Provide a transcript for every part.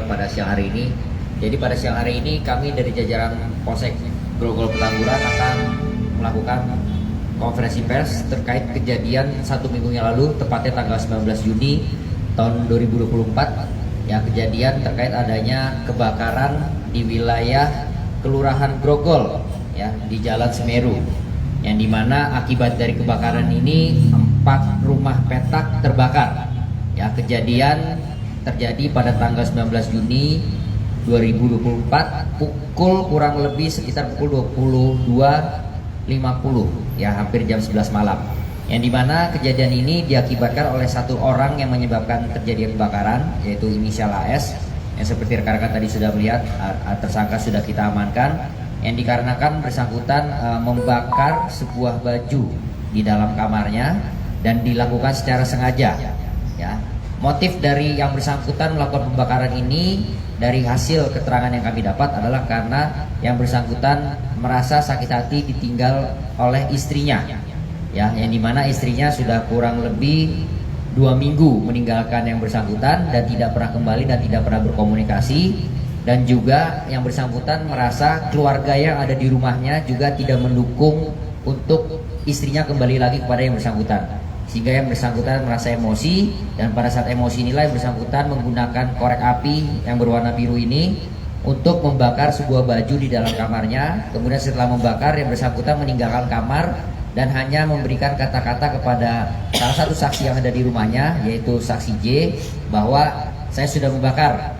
Petamburan pada siang hari ini. Jadi pada siang hari ini kami dari jajaran Polsek Grogol Petamburan akan melakukan konferensi pers terkait kejadian 1 minggu yang lalu, tepatnya tanggal 19 Juni tahun 2024, yang kejadian terkait adanya kebakaran di wilayah Kelurahan Grogol ya, di Jalan Semeru, yang dimana akibat dari kebakaran ini 4 rumah petak terbakar. Ya, kejadian terjadi pada tanggal 19 Juni 2024 pukul kurang lebih sekitar pukul 22.50 ya, hampir jam 11 malam. Yang dimana kejadian ini diakibatkan oleh satu orang yang menyebabkan terjadinya kebakaran, yaitu inisial AS, yang seperti rekan-rekan tadi sudah melihat, tersangka sudah kita amankan, yang dikarenakan bersangkutan membakar sebuah baju di dalam kamarnya dan dilakukan secara sengaja ya. Motif dari yang bersangkutan melakukan pembakaran ini dari hasil keterangan yang kami dapat adalah karena yang bersangkutan merasa sakit hati ditinggal oleh istrinya ya, yang dimana istrinya sudah kurang lebih 2 minggu meninggalkan yang bersangkutan dan tidak pernah kembali dan tidak pernah berkomunikasi. Dan juga yang bersangkutan merasa keluarga yang ada di rumahnya juga tidak mendukung untuk istrinya kembali lagi kepada yang bersangkutan, sehingga yang bersangkutan merasa emosi. Dan pada saat emosi inilah yang bersangkutan menggunakan korek api yang berwarna biru ini untuk membakar sebuah baju di dalam kamarnya. Kemudian setelah membakar, yang bersangkutan meninggalkan kamar dan hanya memberikan kata-kata kepada salah satu saksi yang ada di rumahnya, yaitu saksi J, bahwa saya sudah membakar.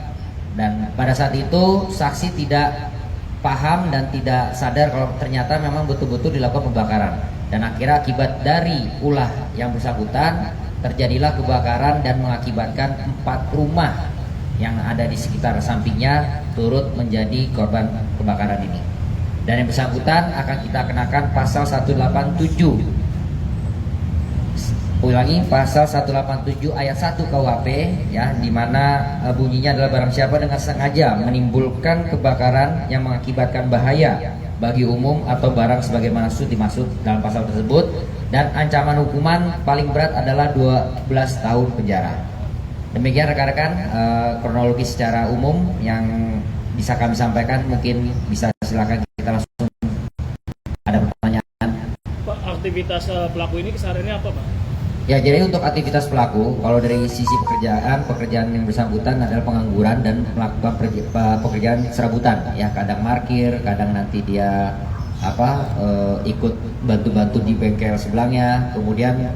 Dan pada saat itu saksi tidak paham dan tidak sadar kalau ternyata memang betul-betul dilakukan pembakaran. Dan akhirnya akibat dari ulah yang bersangkutan terjadilah kebakaran dan mengakibatkan 4 rumah yang ada di sekitar sampingnya turut menjadi korban kebakaran ini. Dan yang bersangkutan akan kita kenakan pasal 187. Ulangi, pasal 187 ayat 1 KUHP ya, di mana bunyinya adalah barang siapa dengan sengaja menimbulkan kebakaran yang mengakibatkan bahaya bagi umum atau barang sebagaimana dimaksud dalam pasal tersebut, dan ancaman hukuman paling berat adalah 12 tahun penjara. Demikian rekan-rekan kronologi secara umum yang bisa kami sampaikan. Mungkin bisa silakan kita langsung ada pertanyaan. Pak, aktivitas pelaku ini kesehariannya apa, Pak? Ya, jadi untuk aktivitas pelaku, kalau dari sisi pekerjaan yang bersangkutan adalah pengangguran dan melakukan pekerjaan serabutan ya, kadang parkir, kadang nanti dia ikut bantu-bantu di bengkel sebelahnya, kemudian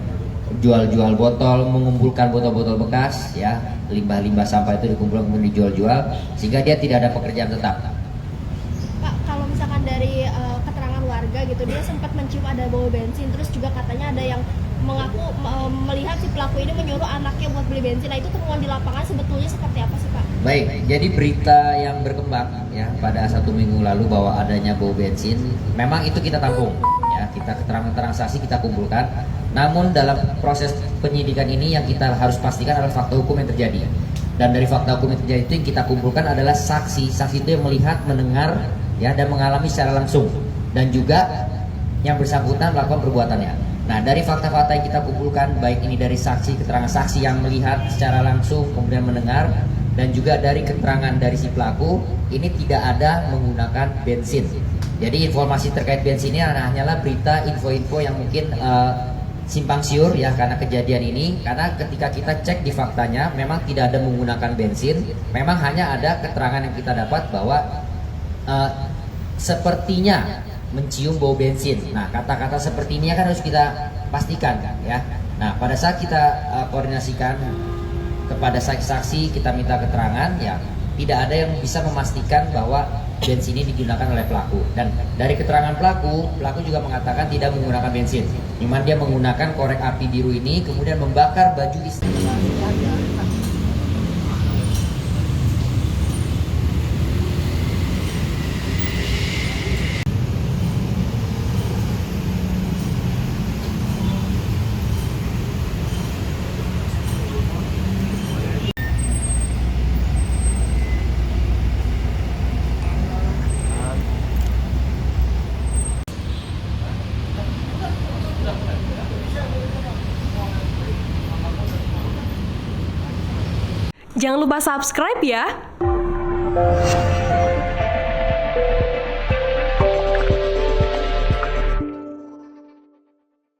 jual-jual botol, mengumpulkan botol-botol bekas ya, limbah-limbah sampah itu dikumpulkan kemudian dijual-jual, sehingga dia tidak ada pekerjaan tetap. Pak, kalau misalkan dari keterangan warga gitu, dia sempat mencium ada bau bensin, terus juga katanya ada yang mengaku melihat si pelaku ini menyuruh anaknya buat beli bensin. Nah, itu temuan di lapangan sebetulnya seperti apa sih, Pak? Baik, jadi berita yang berkembang ya pada 1 minggu lalu bahwa adanya bau bensin, memang itu kita tampung ya, kita keterangan saksi kita kumpulkan. Namun dalam proses penyidikan ini yang kita harus pastikan adalah fakta hukum yang terjadi. Dan dari fakta hukum yang terjadi itu yang kita kumpulkan adalah saksi itu yang melihat, mendengar ya, dan mengalami secara langsung, dan juga yang bersangkutan melakukan perbuatannya. Nah, dari fakta-fakta yang kita kumpulkan, baik ini dari saksi, keterangan saksi yang melihat secara langsung kemudian mendengar, dan juga dari keterangan dari si pelaku, ini tidak ada menggunakan bensin. Jadi informasi terkait bensin ini hanyalah berita info-info yang mungkin simpang siur ya karena kejadian ini. Karena ketika kita cek di faktanya memang tidak ada menggunakan bensin, memang hanya ada keterangan yang kita dapat bahwa sepertinya mencium bau bensin. Nah, kata-kata seperti ini kan harus kita pastikan kan ya. Nah, pada saat kita koordinasikan kepada saksi-saksi, kita minta keterangan ya, tidak ada yang bisa memastikan bahwa bensin ini digunakan oleh pelaku. Dan dari keterangan pelaku juga mengatakan tidak menggunakan bensin. Cuman dia menggunakan korek api biru ini kemudian membakar baju istri. Jangan lupa subscribe ya.